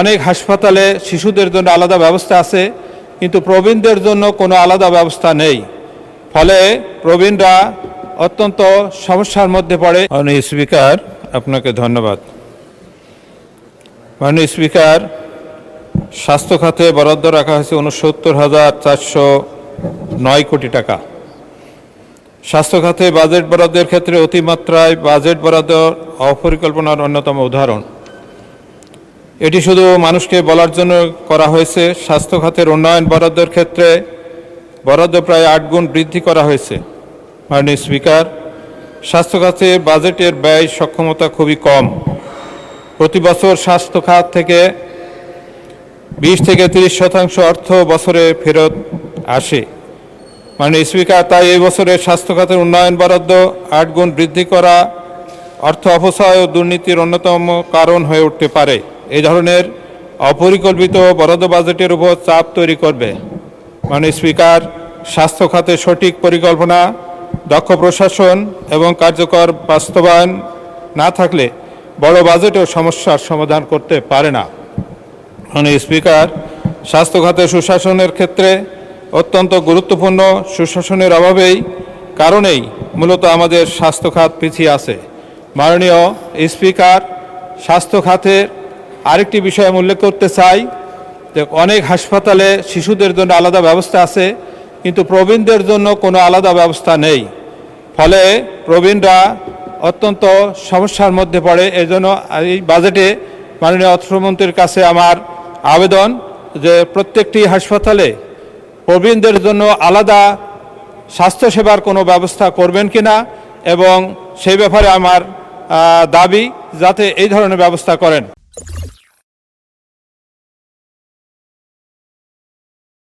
অনেক হাসপাতালে শিশুদের জন্য আলাদা ব্যবস্থা আছে, কিন্তু প্রবীণদের জন্য কোনো আলাদা ব্যবস্থা নেই। ফলে প্রবীণরা অত্যন্ত সমস্যার মধ্যে পড়ে। মাননীয় স্পিকার, আপনাকে ধন্যবাদ। মাননীয় স্পিকার, স্বাস্থ্য খাতে বরাদ্দ রাখা হয়েছে ৬৯,৪০৯ কোটি টাকা। স্বাস্থ্য খাতে বাজেট বরাদ্দের ক্ষেত্রে অতিমাত্রায় বাজেট বরাদ্দ অপরিকল্পনার অন্যতম উদাহরণ। এটি শুধু মানুষকে বলার জন্য করা হয়েছে। স্বাস্থ্য খাতের উন্নয়ন বরাদ্দের ক্ষেত্রে বরাদ্দ প্রায় ৮ গুণ বৃদ্ধি করা হয়েছে। মাননীয় স্পিকার, স্বাস্থ্য খাতে বাজেটের ব্যয় সক্ষমতা খুবই কম। প্রতি বছর স্বাস্থ্য খাত থেকে ২০ থেকে ৩০% অর্থ বছরে ফেরত আসে। মাননীয় স্পিকার, তাই এই বছরের স্বাস্থ্য খাতের উন্নয়ন বরাদ্দ ৮ গুণ বৃদ্ধি করা অর্থ অপচয় ও দুর্নীতির অন্যতম কারণ হয়ে উঠতে পারে। এই ধরনের অপরিকল্পিত বরাদ্দ বাজেটের উপর চাপ তৈরি করবে। মাননীয় স্পিকার, স্বাস্থ্য খাতে সঠিক পরিকল্পনা, দক্ষ প্রশাসন এবং কার্যকর বাস্তবায়ন না থাকলে বড় বাজেটও সমস্যার সমাধান করতে পারে না। মাননীয় স্পিকার, স্বাস্থ্য খাতে সুশাসনের ক্ষেত্রে অত্যন্ত গুরুত্বপূর্ণ। সুশাসনের কারণেই মূলত আমাদের স্বাস্থ্য খাত পিছিয়ে আছে। মাননীয় স্পিকার, স্বাস্থ্য খাতের আরেকটি বিষয় আমি উল্লেখ করতে চাই যে অনেক হাসপাতালে শিশুদের জন্য আলাদা ব্যবস্থা আছে, কিন্তু প্রবীণদের জন্য কোনো আলাদা ব্যবস্থা নেই। ফলে প্রবীণরা অত্যন্ত সমস্যার মধ্যে পড়ে। এজন্য এই বাজেটে মাননীয় অর্থমন্ত্রীর কাছে আমার আবেদন যে প্রত্যেকটি হাসপাতালে প্রবীণদের জন্য আলাদা স্বাস্থ্যসেবার কোনো ব্যবস্থা করবেন কিনা, এবং সেই ব্যাপারে আমার দাবি যাতে এই ধরনের ব্যবস্থা করেন।